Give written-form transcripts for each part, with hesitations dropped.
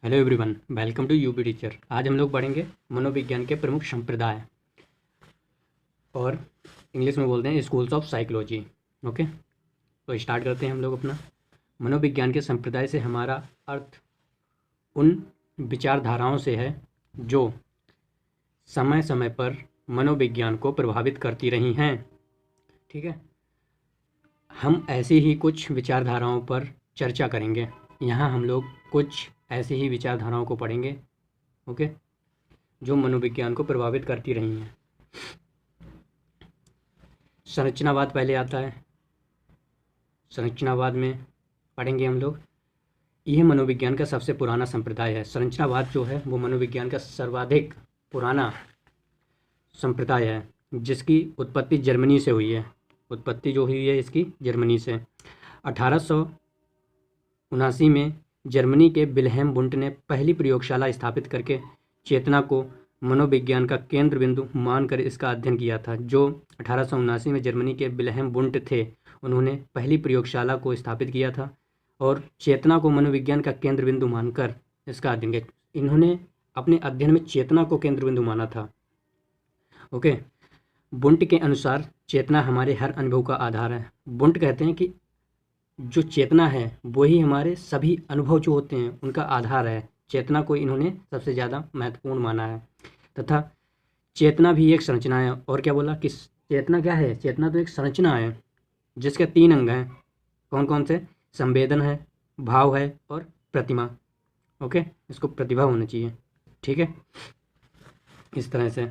Hello everyone, welcome to UP teacher. आज हम लोग पढ़ेंगे मनोविज्ञान के प्रमुख संप्रदाय और इंग्लिश में बोलते हैं स्कूल्स ऑफ साइकोलॉजी। ओके, तो स्टार्ट करते हैं हम लोग अपना। मनोविज्ञान के संप्रदाय से हमारा अर्थ उन विचारधाराओं से है जो समय समय पर मनोविज्ञान को प्रभावित करती रही हैं। ठीक है, हम ऐसी ही कुछ विचारधाराओं पर चर्चा करेंगे। यहाँ हम लोग कुछ ऐसी ही विचारधाराओं को पढ़ेंगे, ओके, जो मनोविज्ञान को प्रभावित करती रही हैं। संरचनावाद पहले आता है। संरचनावाद में पढ़ेंगे हम लोग। यह मनोविज्ञान का सबसे पुराना संप्रदाय है। संरचनावाद जो है वो मनोविज्ञान का सर्वाधिक पुराना संप्रदाय है, जिसकी उत्पत्ति जर्मनी से हुई है। उत्पत्ति जो हुई है इसकी जर्मनी से 1879 में जर्मनी के विल्हेम वुंट ने पहली प्रयोगशाला स्थापित करके चेतना को मनोविज्ञान का केंद्र बिंदु मानकर इसका अध्ययन किया था। जो 1879 में जर्मनी के विल्हेम वुंट थे, उन्होंने पहली प्रयोगशाला को स्थापित किया था और चेतना को मनोविज्ञान का केंद्र बिंदु मानकर इसका अध्ययन किया। इन्होंने अपने अध्ययन में चेतना को केंद्र बिंदु माना था। ओके, वुंट के अनुसार चेतना हमारे हर अनुभव का आधार है। वुंट कहते हैं कि जो चेतना है वही हमारे सभी अनुभव जो होते हैं उनका आधार है। चेतना को इन्होंने सबसे ज़्यादा महत्वपूर्ण माना है तथा चेतना भी एक संरचना है। और क्या बोला कि चेतना क्या है? चेतना तो एक संरचना है जिसके 3 अंग हैं। कौन कौन से? संवेदन है, भाव है और प्रतिमा। ओके, इसको प्रतिभा होना चाहिए। ठीक है, इस तरह से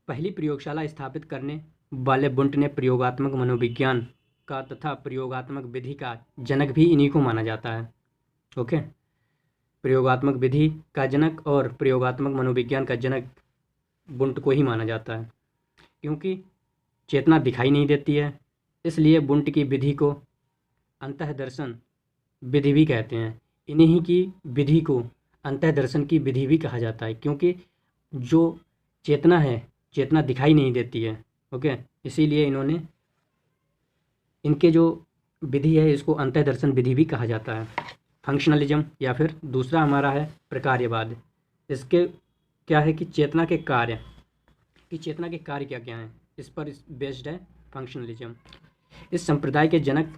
पहली प्रयोगशाला स्थापित करने वाले वुंट ने प्रयोगात्मक मनोविज्ञान का तथा प्रयोगात्मक विधि का जनक भी इन्हीं को माना जाता है। ओके, प्रयोगात्मक विधि का जनक और प्रयोगात्मक मनोविज्ञान का जनक वुंट को ही माना जाता है। क्योंकि चेतना दिखाई नहीं देती है, इसलिए वुंट की विधि को अंतःदर्शन विधि भी कहते हैं। इन्हीं की विधि को अंतःदर्शन की विधि भी कहा जाता है, क्योंकि जो चेतना है, चेतना दिखाई नहीं देती है। ओके, इसीलिए इन्होंने इनके जो विधि है इसको अंतःदर्शन विधि भी कहा जाता है। फंक्शनलिज्म या फिर दूसरा हमारा है प्रकार्यवाद। इसके क्या है कि चेतना के कार्य क्या क्या हैं, इस पर बेस्ड है फंक्शनलिज्म। इस संप्रदाय के जनक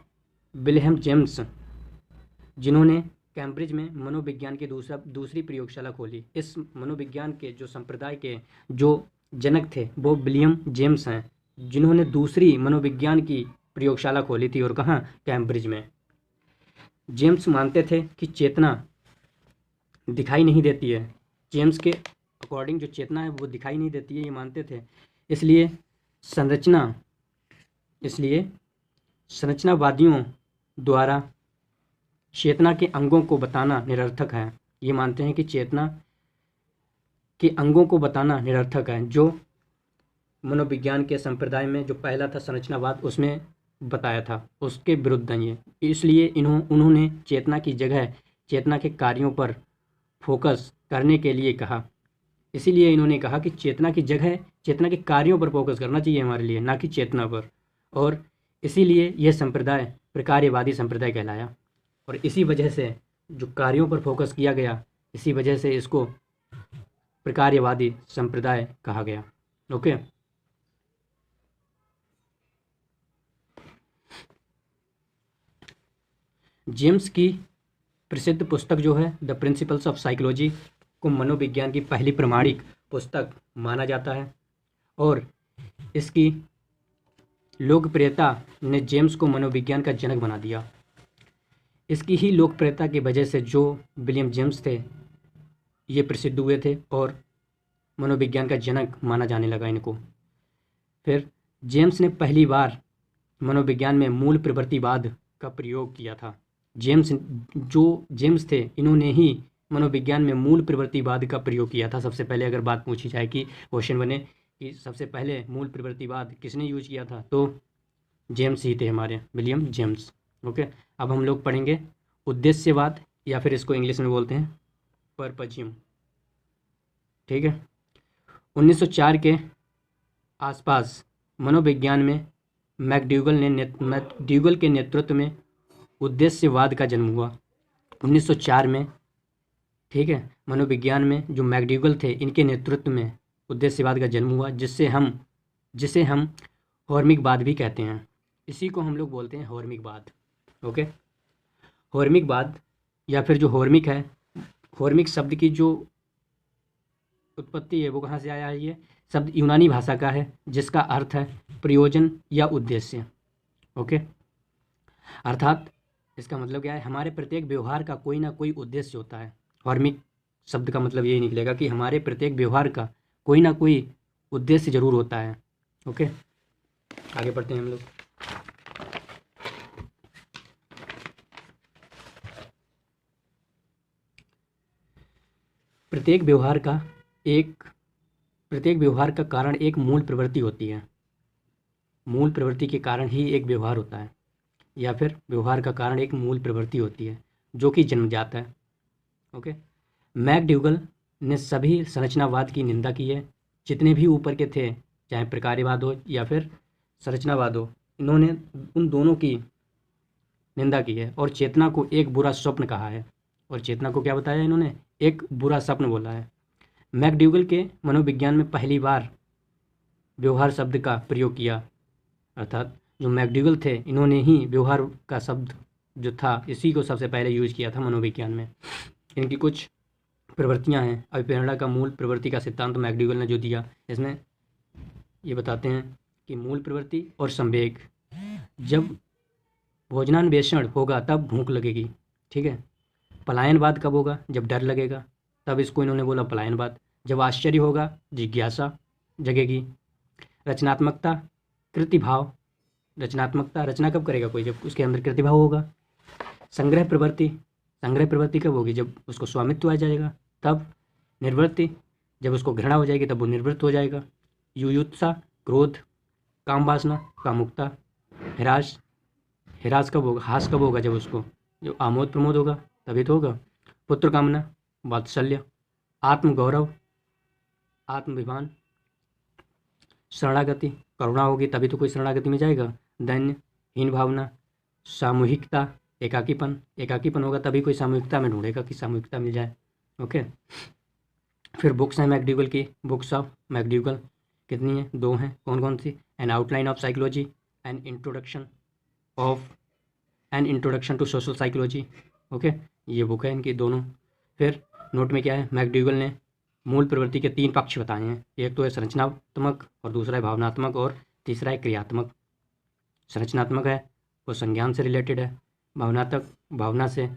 विल्हेम जेम्स, जिन्होंने कैम्ब्रिज में मनोविज्ञान की दूसरी प्रयोगशाला खोली। इस मनोविज्ञान के जो संप्रदाय के जो जनक थे वो विलियम जेम्स हैं, जिन्होंने दूसरी मनोविज्ञान की प्रयोगशाला खोली थी। और कहाँ? कैम्ब्रिज में। जेम्स मानते थे कि चेतना दिखाई नहीं देती है। जेम्स के अकॉर्डिंग जो चेतना है वो दिखाई नहीं देती है, ये मानते थे। इसलिए संरचनावादियों द्वारा चेतना के अंगों को बताना निरर्थक है। ये मानते हैं कि चेतना के अंगों को बताना निरर्थक है। जो मनोविज्ञान के संप्रदाय में जो पहला था संरचनावाद, उसमें बताया था, उसके विरुद्ध है ये। इसलिए उन्होंने चेतना की जगह चेतना के कार्यों पर फोकस करने के लिए कहा। इसीलिए इन्होंने कहा कि चेतना की जगह चेतना के कार्यों पर फोकस करना चाहिए हमारे लिए, ना कि चेतना पर। और इसीलिए यह संप्रदाय प्रकार्यवादी संप्रदाय कहलाया। और इसी वजह से जो कार्यों पर फोकस किया गया, इसी वजह से इसको प्रकार्यवादी संप्रदाय कहा गया। ओके, जेम्स की प्रसिद्ध पुस्तक जो है द प्रिंसिपल्स ऑफ साइकोलॉजी को मनोविज्ञान की पहली प्रमाणिक पुस्तक माना जाता है। और इसकी लोकप्रियता ने जेम्स को मनोविज्ञान का जनक बना दिया। इसकी ही लोकप्रियता की वजह से जो विलियम जेम्स थे ये प्रसिद्ध हुए थे और मनोविज्ञान का जनक माना जाने लगा इनको। फिर जेम्स ने पहली बार मनोविज्ञान में मूल प्रवृत्तिवाद का प्रयोग किया था। जेम्स थे, इन्होंने ही मनोविज्ञान में मूल प्रवृत्तिवाद का प्रयोग किया था। सबसे पहले अगर बात पूछी जाए कि क्वेश्चन बने कि सबसे पहले मूल प्रवृत्तिवाद किसने यूज किया था, तो जेम्स ही थे, हमारे विलियम जेम्स। ओके, अब हम लोग पढ़ेंगे उद्देश्यवाद, या फिर इसको इंग्लिश में बोलते हैं पर्पजियम। ठीक है, 1904 के आसपास मनोविज्ञान में मैकडूगल के नेतृत्व में उद्देश्यवाद का जन्म हुआ। 1904 में ठीक है। मनोविज्ञान में जो मैकडूगल थे, इनके नेतृत्व में उद्देश्यवाद का जन्म हुआ, जिसे हम हॉर्मिकवाद भी कहते हैं। इसी को हम लोग बोलते हैं हॉर्मिकवाद। ओके, हॉर्मिकवाद या फिर जो हॉर्मिक है, हॉर्मिक शब्द की जो उत्पत्ति है वो कहाँ से आया है? ये शब्द यूनानी भाषा का है, जिसका अर्थ है प्रयोजन या उद्देश्य। ओके, अर्थात इसका मतलब क्या है? हमारे प्रत्येक व्यवहार का कोई ना कोई उद्देश्य होता है। हॉर्मिक शब्द का मतलब यही निकलेगा कि हमारे प्रत्येक व्यवहार का कोई ना कोई उद्देश्य जरूर होता है। ओके, आगे बढ़ते हैं हम लोग। प्रत्येक व्यवहार का कारण एक मूल प्रवृत्ति होती है। मूल प्रवृत्ति के कारण ही एक व्यवहार होता है, या फिर व्यवहार का कारण एक मूल प्रवृत्ति होती है जो कि जन्मजात है। ओके, मैकडूगल ने सभी संरचनावाद की निंदा की है, जितने भी ऊपर के थे, चाहे प्रकार्यवाद हो या फिर संरचनावाद हो, इन्होंने उन दोनों की निंदा की है और चेतना को एक बुरा स्वप्न कहा है। और चेतना को क्या बताया इन्होंने? एक बुरा स्वप्न बोला है। मैकडूगल के मनोविज्ञान में पहली बार व्यवहार शब्द का प्रयोग किया, अर्थात जो मैकडूगल थे, इन्होंने ही व्यवहार का शब्द जो था, इसी को सबसे पहले यूज किया था मनोविज्ञान में। इनकी कुछ प्रवृत्तियां हैं। अभिप्रेरणा का मूल प्रवृत्ति का सिद्धांत मैकडूगल ने जो दिया, इसमें ये बताते हैं कि मूल प्रवृत्ति और संवेग, जब भोजनान्वेषण होगा तब भूख लगेगी। ठीक है। पलायनवाद कब होगा? जब डर लगेगा, तब इसको इन्होंने बोला पलायनवाद। जब आश्चर्य होगा, जिज्ञासा जगेगी। रचनात्मकता, कृतिभाव। रचना कब करेगा कोई? जब उसके अंदर कृतिभाव होगा। संग्रह प्रवृत्ति कब होगी? जब उसको स्वामित्व आ जाएगा। तब निर्वृत्ति, जब उसको घृणा हो जाएगी तब वो निवृत्त हो जाएगा। युयुत्सा, क्रोध। काम वासना, कामुकता। हिरास कब होगा? हास कब होगा? जब उसको जो आमोद प्रमोद होगा तभी तो होगा। पुत्र कामना, वात्सल्य। आत्मगौरव, आत्मभिमान। शरणागति, करुणा होगी तभी तो कोई शरणागति में जाएगा। दैन्य, हीन भावना। सामूहिकता, एकाकीपन होगा तभी कोई सामूहिकता में ढूंढेगा कि सामूहिकता मिल जाए। ओके, फिर बुक्स हैं मैकडूगल की। बुक्स ऑफ मैकडूगल कितनी हैं? 2 हैं। कौन कौन सी? An outline of psychology, an introduction to social psychology. Okay, ये बुक है इनकी दोनों। फिर नोट में क्या है? मैकडूगल ने मूल प्रवृत्ति के 3 पक्ष बताए हैं। एक तो है संरचनात्मक, और दूसरा है भावनात्मक, और तीसरा है क्रियात्मक। संरचनात्मक है वो संज्ञान से रिलेटेड है, भावना से,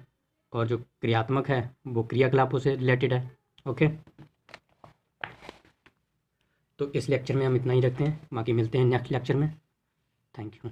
और जो क्रियात्मक है वो क्रियाकलापों से रिलेटेड है। ओके, तो इस लेक्चर में हम इतना ही रखते हैं, बाकी मिलते हैं नेक्स्ट लेक्चर में। Thank you.